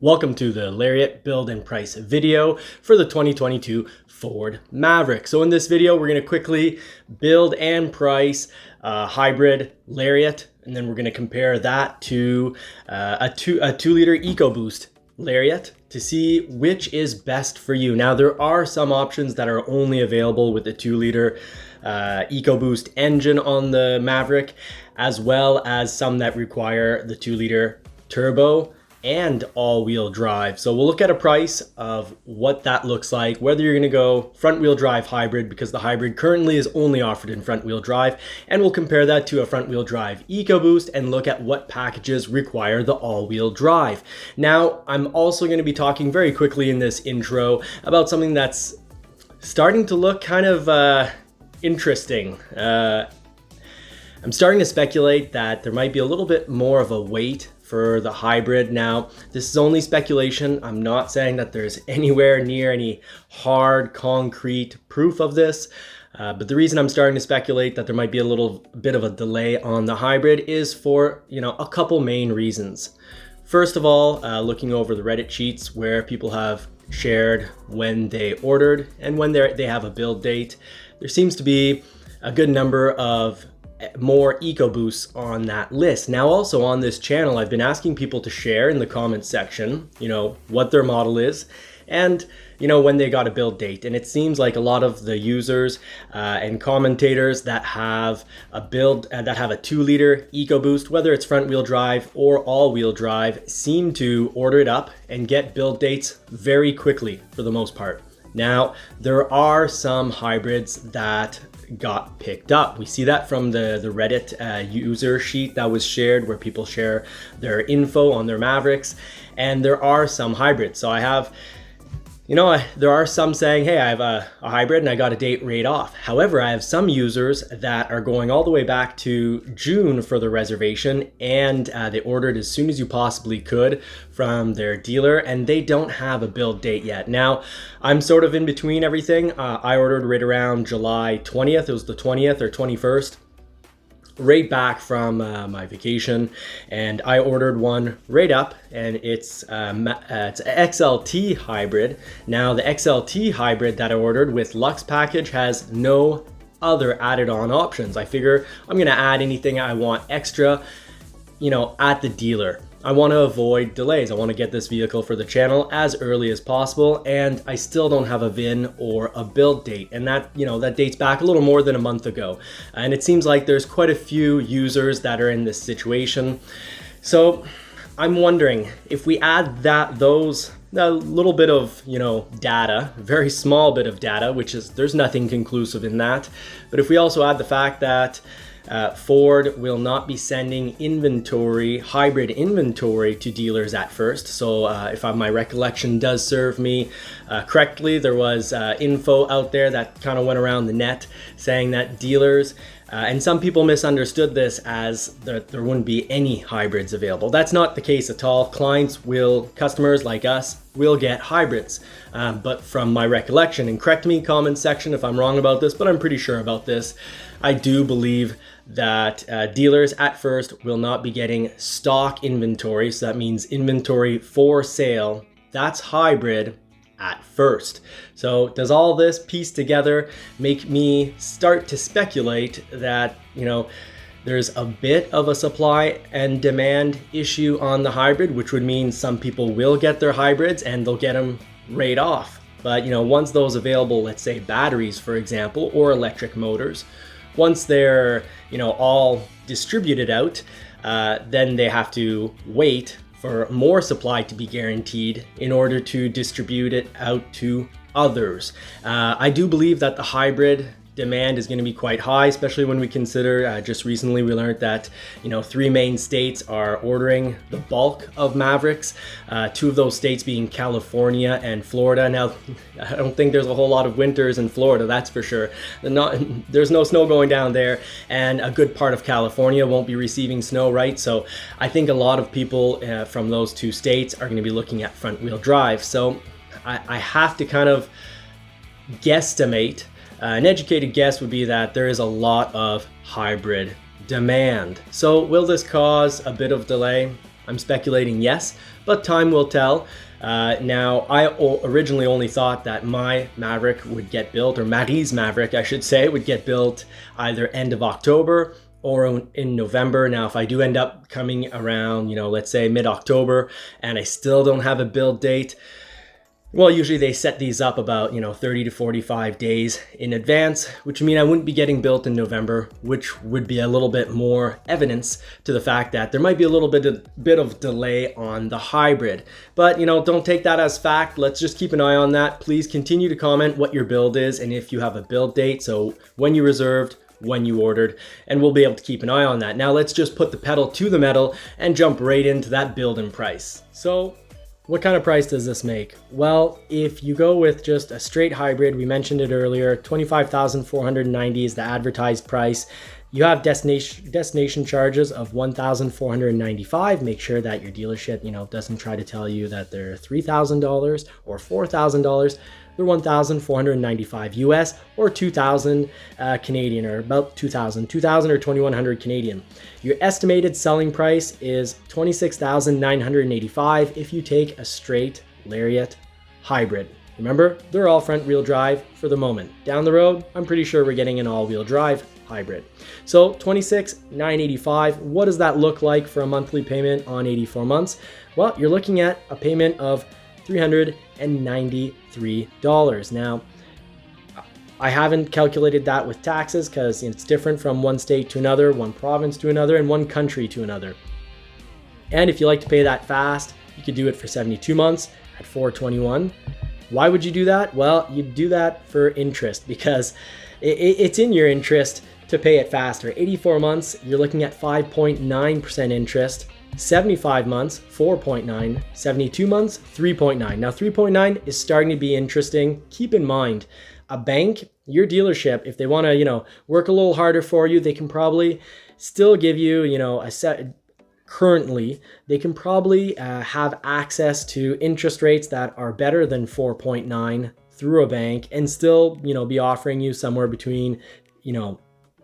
Welcome to the Lariat build and price video for the 2022 Ford Maverick. So in this video, we're going to quickly build and price a hybrid Lariat, and then we're going to compare that to a 2-liter Ecoboost Lariat to see which is best for you. Now, there are some options that are only available with the 2-liter Ecoboost engine on the Maverick, as well as some that require the 2-liter turbo and all-wheel drive. So we'll look at a price of what that looks like, whether you're going to go front-wheel drive hybrid, because the hybrid currently is only offered in front-wheel drive, and we'll compare that to a front-wheel drive Ecoboost and look at what packages require the all-wheel drive. Now, I'm also going to be talking very quickly in this intro about something that's starting to look kind of interesting. I'm starting to speculate that there might be a little bit more of a weight for the hybrid. Now, this is only speculation. I'm not saying that there's anywhere near any hard, concrete proof of this. But the reason I'm starting to speculate that there might be a little bit of a delay on the hybrid is for, a couple main reasons. First of all, looking over the Reddit sheets where people have shared when they ordered and when they have a build date, there seems to be a good number of more Ecoboosts on that list. Now, also on this channel, I've been asking people to share in the comments section, what their model is and, when they got a build date. And it seems like a lot of the users and commentators that have a build, that have a 2-liter Ecoboost, whether it's front wheel drive or all wheel drive, seem to order it up and get build dates very quickly for the most part. Now, there are some hybrids that got picked up. We see that from the Reddit user sheet that was shared where people share their info on their Mavericks, and there are some hybrids. So I have, there are some saying, hey, I have a hybrid and I got a date right off. However, I have some users that are going all the way back to June for the reservation, and they ordered as soon as you possibly could from their dealer, and they don't have a build date yet. Now, I'm sort of in between everything. I ordered right around July 20th. It was the 20th or 21st. Right back from my vacation, and I ordered one right up, and it's an XLT hybrid. Now, the XLT hybrid that I ordered with Lux package has no other added on options. I figure I'm gonna add anything I want extra, at the dealer. I want to avoid delays. I want to get this vehicle for the channel as early as possible, and I still don't have a VIN or a build date, and that that dates back a little more than a month ago. And it seems like there's quite a few users that are in this situation. So I'm wondering if we add a little bit of data, very small bit of data, which is, there's nothing conclusive in that, but if we also add the fact that Ford will not be sending hybrid inventory to dealers at first. So if my recollection does serve me correctly, there was info out there that kind of went around the net saying that dealers, and some people misunderstood this as there wouldn't be any hybrids available. That's not the case at all. Customers like us will get hybrids. But from my recollection, and correct me comment section if I'm wrong about this, but I'm pretty sure about this, I do believe that dealers at first will not be getting stock inventory. So that means inventory for sale. That's hybrid at first. So does all this piece together make me start to speculate that, there's a bit of a supply and demand issue on the hybrid, which would mean some people will get their hybrids and they'll get them right off. But, once those available, let's say batteries, for example, or electric motors, once they're, all distributed out, then they have to wait for more supply to be guaranteed in order to distribute it out to others. I do believe that the hybrid demand is going to be quite high, especially when we consider just recently we learned that 3 main states are ordering the bulk of Mavericks, 2 of those states being California and Florida. Now, I don't think there's a whole lot of winters in Florida, that's for sure. There's no snow going down there, and a good part of California won't be receiving snow, right? So I think a lot of people from those 2 states are going to be looking at front wheel drive. So I have to kind of guesstimate. An educated guess would be that there is a lot of hybrid demand. So will this cause a bit of delay? I'm speculating yes, but time will tell. Now, I originally only thought that my Maverick would get built, or Marie's Maverick, I should say, would get built either end of October or in November. Now, if I do end up coming around, let's say mid-October, and I still don't have a build date, well, usually they set these up about, 30 to 45 days in advance, which would mean I wouldn't be getting built in November, which would be a little bit more evidence to the fact that there might be a little bit of delay on the hybrid. But, don't take that as fact. Let's just keep an eye on that. Please continue to comment what your build is and if you have a build date. So when you reserved, when you ordered, and we'll be able to keep an eye on that. Now let's just put the pedal to the metal and jump right into that build and price. So what kind of price does this make? Well, if you go with just a straight hybrid, we mentioned it earlier, $25,490 is the advertised price. You have destination charges of $1,495. Make sure that your dealership, doesn't try to tell you that they're $3,000 or $4,000. They're $1,495 US or 2,000 Canadian, or about 2,000 or 2,100 Canadian. Your estimated selling price is $26,985 if you take a straight Lariat hybrid. Remember, they're all front wheel drive for the moment. Down the road, I'm pretty sure we're getting an all wheel drive hybrid. So $26,985, what does that look like for a monthly payment on 84 months? Well, you're looking at a payment of $393. Now, I haven't calculated that with taxes because it's different from one state to another, one province to another, and one country to another. And if you like to pay that fast, you could do it for 72 months at $421. Why would you do that? Well, you do that for interest because it's in your interest to pay it faster. 84 months, you're looking at 5.9% interest. 75 months, 4.9, 72 months, 3.9. Now 3.9 is starting to be interesting. Keep in mind, a bank, your dealership, if they want to, work a little harder for you, they can probably still give you, currently, they can probably have access to interest rates that are better than 4.9 through a bank and still, be offering you somewhere between,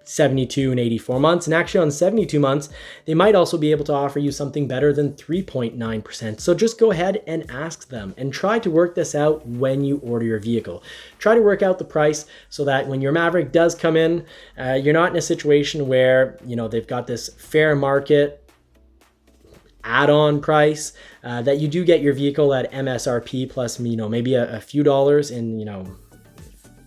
72 and 84 months. And actually on 72 months, they might also be able to offer you something better than 3.9%. So just go ahead and ask them and try to work this out when you order your vehicle. Try to work out the price so that when your Maverick does come in, you're not in a situation where, they've got this fair market add-on price, that you do get your vehicle at MSRP plus, maybe a few dollars in,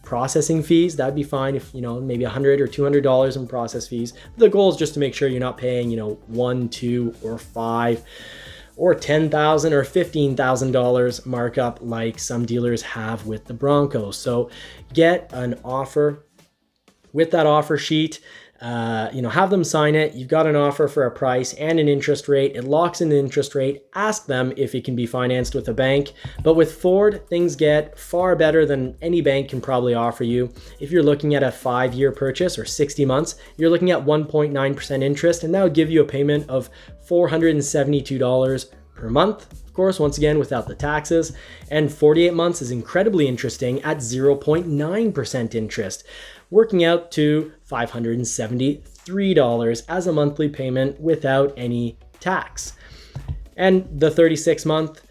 processing fees. That'd be fine if, maybe $100 or $200 in process fees. The goal is just to make sure you're not paying, $1, $2, or $5 or $10,000 or $15,000 markup like some dealers have with the Bronco. So get an offer. With that offer sheet, have them sign it. You've got an offer for a price and an interest rate. It locks in the interest rate. Ask them if it can be financed with a bank. But with Ford, things get far better than any bank can probably offer you. If you're looking at a 5-year purchase or 60 months, you're looking at 1.9% interest, and that would give you a payment of $472 per month. Of course, once again, without the taxes. And 48 months is incredibly interesting at 0.9% interest, working out to $573 as a monthly payment without any tax. And the 36 month,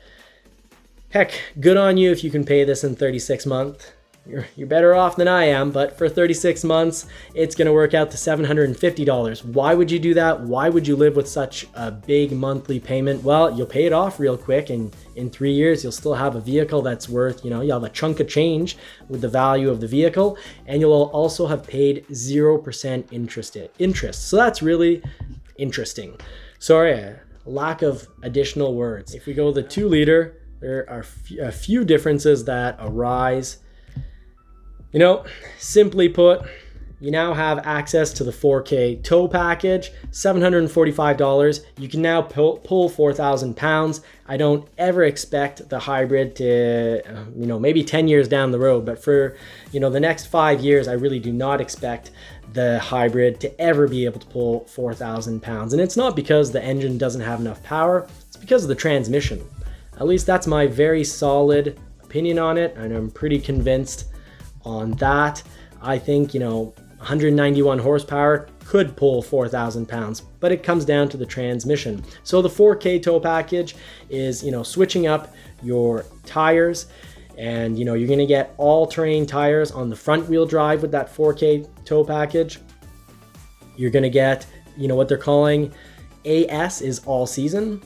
heck, good on you if you can pay this in 36 months. You're better off than I am, but for 36 months, it's gonna work out to $750. Why would you do that? Why would you live with such a big monthly payment? Well, you'll pay it off real quick, and in 3 years, you'll still have a vehicle that's worth, you'll have a chunk of change with the value of the vehicle, and you'll also have paid 0% interest. So that's really interesting. Sorry, lack of additional words. If we go the 2 liter, there are a few differences that arise. Simply put, you now have access to the 4K tow package, $745. You can now pull 4,000 pounds. I don't ever expect the hybrid to, maybe 10 years down the road, but for, the next 5 years, I really do not expect the hybrid to ever be able to pull 4,000 pounds. And it's not because the engine doesn't have enough power, it's because of the transmission. At least that's my very solid opinion on it, and I'm pretty convinced on that. I think, 191 horsepower, could pull 4,000 pounds, but it comes down to the transmission. So the 4K tow package is, switching up your tires, and you're going to get all-terrain tires on the front wheel drive with that 4K tow package. You're going to get, what they're calling AS is all season.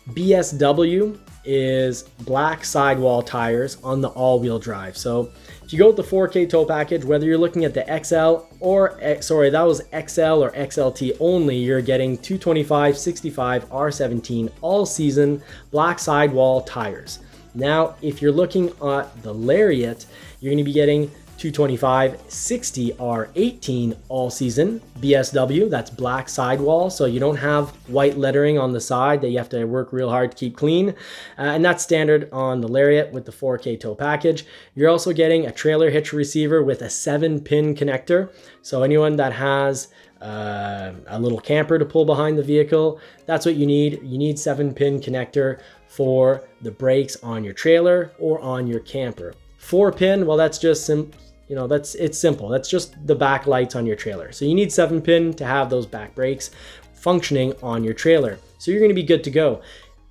BSW is black sidewall tires on the all-wheel drive. So if you go with the 4K tow package, whether you're looking at the XL or, that was XL or XLT only, you're getting 225, 65, R17 all season black sidewall tires. Now, if you're looking at the Lariat, you're going to be getting 225, 60 R18 all season BSW. That's black sidewall, so you don't have white lettering on the side that you have to work real hard to keep clean. And that's standard on the Lariat with the 4K tow package. You're also getting a trailer hitch receiver with a 7-pin connector. So anyone that has a little camper to pull behind the vehicle, that's what you need. You need 7-pin connector for the brakes on your trailer or on your camper. 4-pin, well, that's just it's simple. That's just the back lights on your trailer. So you need 7-pin to have those back brakes functioning on your trailer. So you're going to be good to go.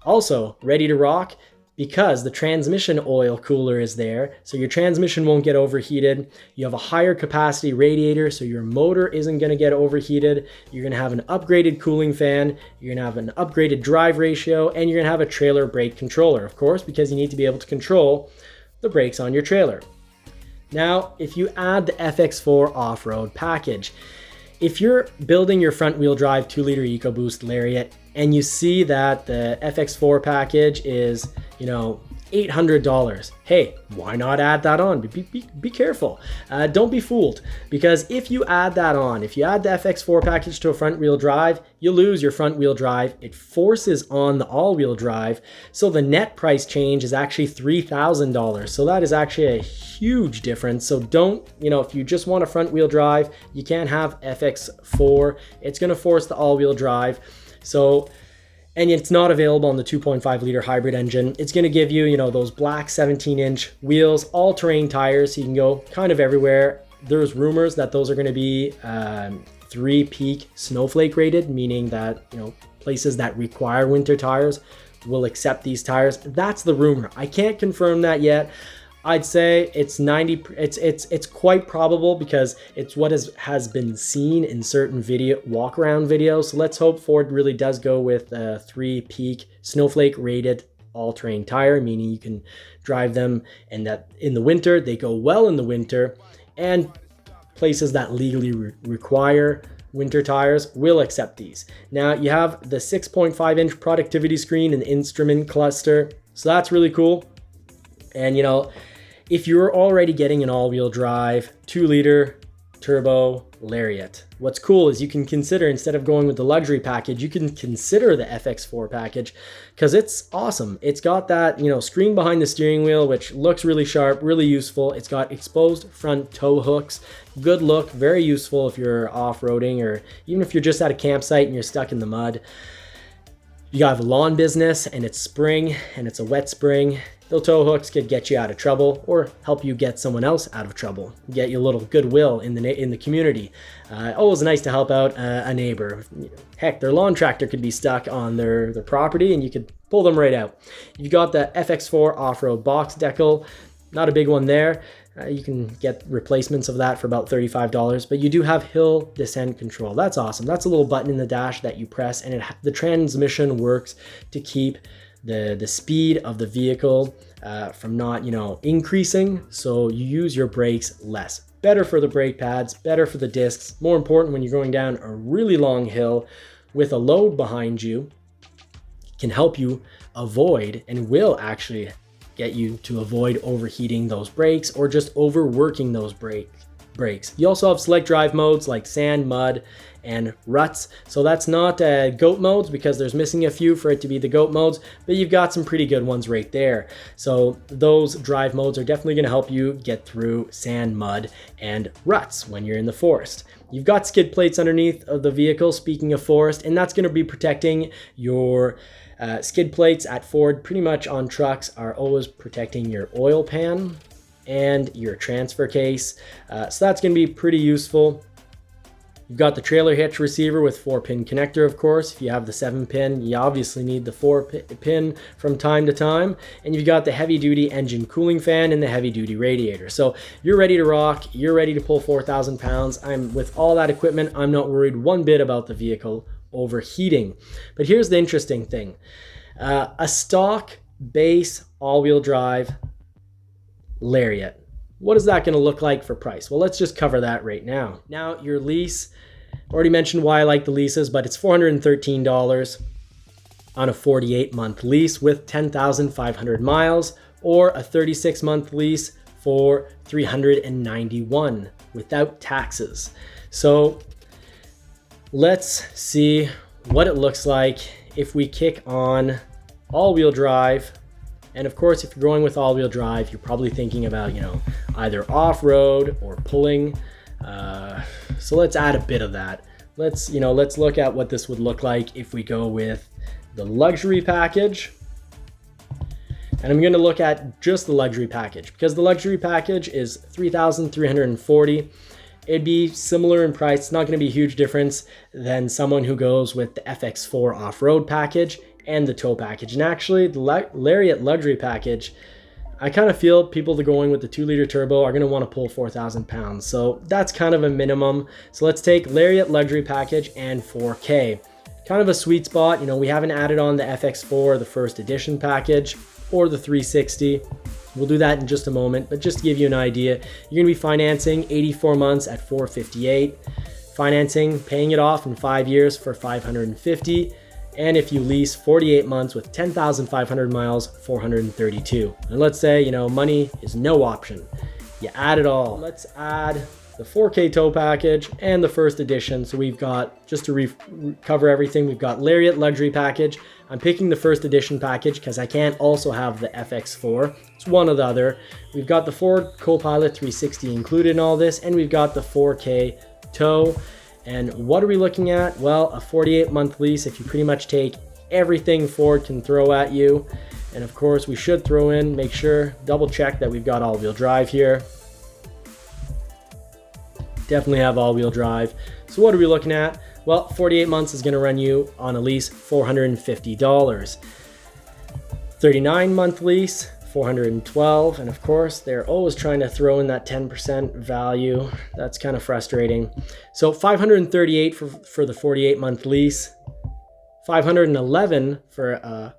Also, ready to rock, because the transmission oil cooler is there, so your transmission won't get overheated. You have a higher capacity radiator, so your motor isn't going to get overheated. You're going to have an upgraded cooling fan. You're going to have an upgraded drive ratio, and you're going to have a trailer brake controller, of course, because you need to be able to control the brakes on your trailer. Now, if you add the FX4 off-road package, if you're building your front wheel drive 2-liter EcoBoost Lariat and you see that the FX4 package is, $800, hey, why not add that on? Be careful. Don't be fooled, because if you add that on, if you add the FX4 package to a front wheel drive, you lose your front wheel drive. It forces on the all-wheel drive, so the net price change is actually $3,000. So that is actually a huge difference. So don't, if you just want a front wheel drive, you can't have FX4. It's going to force the all-wheel drive. So, and it's not available on the 2.5 liter hybrid engine. It's going to give you, those black 17-inch wheels, all-terrain tires, so you can go kind of everywhere. There's rumors that those are going to be 3-peak snowflake rated, meaning that, places that require winter tires will accept these tires. That's the rumor. I can't confirm that yet. I'd say it's quite probable, because it's what has been seen in certain walk around videos. So let's hope Ford really does go with a 3-peak snowflake rated all-terrain tire, meaning you can drive them, and that in the winter they go well in the winter, and places that legally require winter tires will accept these. Now you have the 6.5-inch productivity screen and instrument cluster, so that's really cool. And if you're already getting an all-wheel drive 2-liter turbo Lariat, what's cool is you can consider, instead of going with the luxury package, you can consider the FX4 package, because it's awesome. It's got that screen behind the steering wheel, which looks really sharp, really useful. It's got exposed front tow hooks, good look, very useful if you're off-roading, or even if you're just at a campsite and you're stuck in the mud. You have a lawn business and it's spring and it's a wet spring. Those tow hooks could get you out of trouble, or help you get someone else out of trouble, get you a little goodwill in the community. Always nice to help out a neighbor. Heck, their lawn tractor could be stuck on their property and you could pull them right out. You've got the FX4 off-road box decal, not a big one there. You can get replacements of that for about $35, but you do have hill descent control. That's awesome. That's a little button in the dash that you press, and the transmission works to keep the speed of the vehicle from not increasing, so you use your brakes less. Better for the brake pads, better for the discs. More important, when you're going down a really long hill with a load behind you, can help you avoid, and will actually get you to avoid overheating those brakes or just overworking those brakes. You also have select drive modes like sand, mud, and ruts. So that's not goat modes, because there's missing a few for it to be the goat modes, but you've got some pretty good ones right there. So those drive modes are definitely going to help you get through sand, mud, and ruts when you're in the forest. You've got skid plates underneath of the vehicle, speaking of forest, and that's going to be protecting your skid plates at Ford. Pretty much on trucks are always protecting your oil pan and your transfer case. So that's going to be pretty useful. You've got the trailer hitch receiver with 4-pin connector, of course. If you have the 7-pin, you obviously need the 4-pin from time to time. And you've got the heavy-duty engine cooling fan and the heavy-duty radiator. So you're ready to rock. You're ready to pull 4,000 pounds. With all that equipment, I'm not worried one bit about the vehicle overheating. But here's the interesting thing. A stock base all-wheel drive Lariat. What is that going to look like for price? Well, let's just cover that right now. Now, your lease, already mentioned why I like the leases, but it's $413 on a 48-month lease with 10,500 miles, or a 36-month lease for $391 without taxes. So let's see what it looks like if we kick on all-wheel drive. And of course, if you're going with all-wheel drive, you're probably thinking about, either off-road or pulling. So let's add a bit of that. Let's look at what this would look like if we go with the luxury package. And I'm going to look at just the luxury package because the luxury package is $3,340. It'd be similar in price. It's not going to be a huge difference than someone who goes with the FX4 off-road package and the tow package. And actually, the Lariat luxury package, I kind of feel people that are going with the 2-liter turbo are going to want to pull 4,000 pounds. So that's kind of a minimum. So let's take Lariat luxury package and 4K. Kind of a sweet spot. We haven't added on the FX4, the first edition package, or the 360. We'll do that in just a moment, but just to give you an idea, you're going to be financing 84 months at $458, financing, paying it off in 5 years for $550, and if you lease 48 months with 10,500 miles, $432. And let's say, money is no option. You add it all. Let's add the 4K tow package and the first edition. So we've got, just to cover everything, we've got Lariat luxury package. I'm picking the first edition package because I can't also have the FX4. It's one or the other. We've got the Ford Copilot 360 included in all this, and we've got the 4K tow. And what are we looking at? Well, a 48-month lease if you pretty much take everything Ford can throw at you. And of course, we should throw in, make sure, double check that we've got all-wheel drive here. Definitely have all-wheel drive. So what are we looking at? Well, 48 months is going to run you on a lease $450. 39-month lease, $412. And of course, they're always trying to throw in that 10% value. That's kind of frustrating. So $538 for the 48-month lease, $511 for a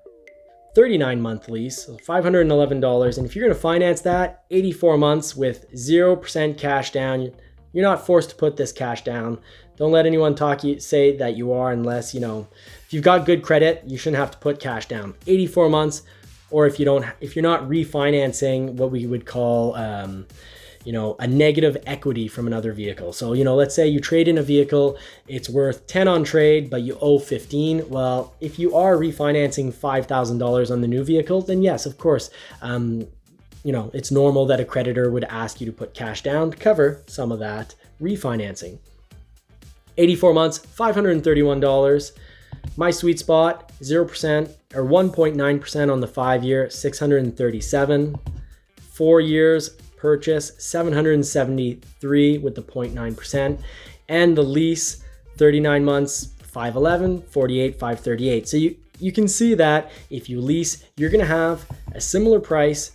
39-month lease, so $511. And if you're going to finance that 84 months with 0% cash down, you're not forced to put this cash down. Don't let anyone say that you are, unless, if you've got good credit, you shouldn't have to put cash down. 84 months, or if you're not refinancing what we would call, a negative equity from another vehicle. So, let's say you trade in a vehicle, it's worth 10 on trade, but you owe 15. Well, if you are refinancing $5,000 on the new vehicle, then yes, of course, it's normal that a creditor would ask you to put cash down to cover some of that refinancing. 84 months, $531. My sweet spot, 0% or 1.9% on the 5-year, $637. 4 years purchase, $773 with the 0.9%. And the lease, 39 months, $511, 48, $538. So you can see that if you lease, you're going to have a similar price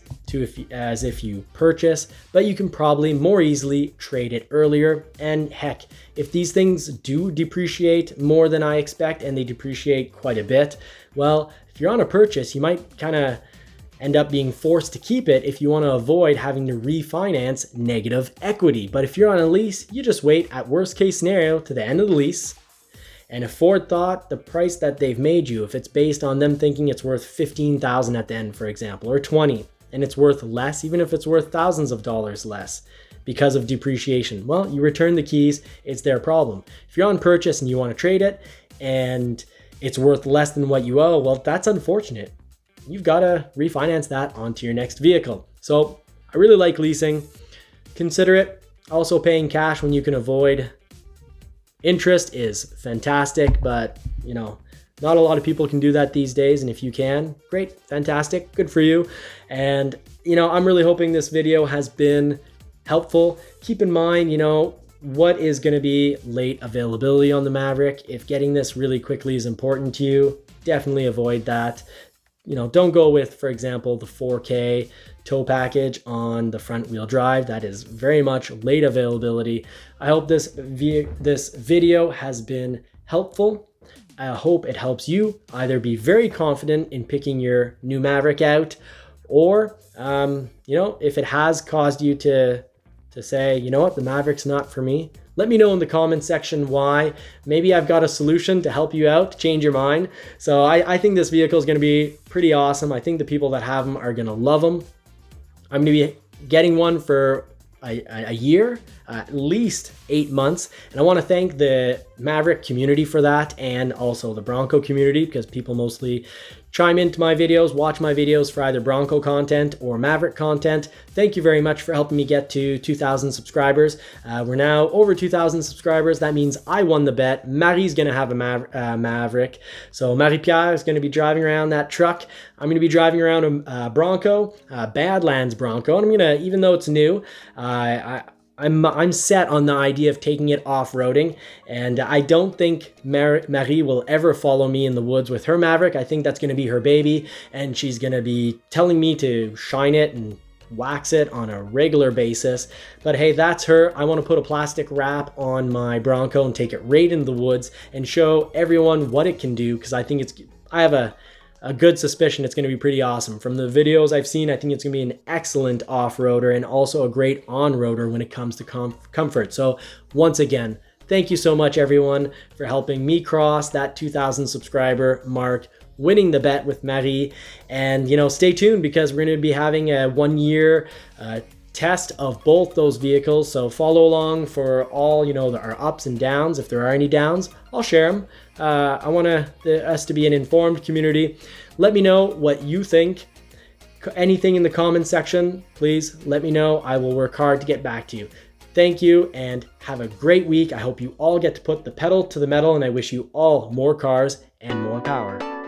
as if you purchase, but you can probably more easily trade it earlier. And heck, if these things do depreciate more than I expect, and they depreciate quite a bit, well, if you're on a purchase, you might kind of end up being forced to keep it if you want to avoid having to refinance negative equity. But if you're on a lease, you just wait, at worst case scenario, to the end of the lease. And if Ford thought the price that they've made you, if it's based on them thinking it's worth $15,000 at the end, for example, or $20,000, and it's worth less, even if it's worth thousands of dollars less because of depreciation, well, you return the keys, it's their problem. If you're on purchase and you want to trade it and it's worth less than what you owe, well, that's unfortunate. You've got to refinance that onto your next vehicle. So I really like leasing. Consider it. Also, paying cash when you can avoid interest is fantastic, but not a lot of people can do that these days. And if you can, great, fantastic, good for you. And I'm really hoping this video has been helpful. Keep in mind, what is going to be late availability on the Maverick. If getting this really quickly is important to you, definitely avoid that. You know, don't go with, for example, the 4K tow package on the front wheel drive. That is very much late availability. I hope this video has been helpful. I hope it helps you either be very confident in picking your new Maverick out, or you know, if it has caused you to say, you know what, the Maverick's not for me, let me know in the comment section why. Maybe I've got a solution to help you out, to change your mind. So I think this vehicle is going to be pretty awesome. I think the people that have them are going to love them. I'm going to be getting one for a year, at least 8 months. And I want to thank the Maverick community for that, and also the Bronco community, because people mostly chime into my videos, watch my videos for either Bronco content or Maverick content. Thank you very much for helping me get to 2,000 subscribers. We're now over 2,000 subscribers. That means I won the bet. Marie's going to have a Maverick. So Marie-Pierre is going to be driving around that truck. I'm going to be driving around a Bronco, Badlands Bronco. And I'm going to, even though it's new, I'm set on the idea of taking it off-roading, and I don't think Marie will ever follow me in the woods with her Maverick. I think that's going to be her baby, and she's going to be telling me to shine it and wax it on a regular basis. But hey, that's her. I want to put a plastic wrap on my Bronco and take it right into the woods and show everyone what it can do, because I think I have a good suspicion it's going to be pretty awesome. From the videos I've seen, I think it's going to be an excellent off-roader and also a great on-roader when it comes to comfort. So once again, thank you so much everyone for helping me cross that 2,000 subscriber mark, winning the bet with Marie. And you know, stay tuned, because we're going to be having a 1-year test of both those vehicles. So follow along for all, you know, our ups and downs. If there are any downs, I'll share them. I want us to be an informed community. Let me know what you think. Anything in the comment section, please let me know. I will work hard to get back to you. Thank you, and have a great week. I hope you all get to put the pedal to the metal, and I wish you all more cars and more power.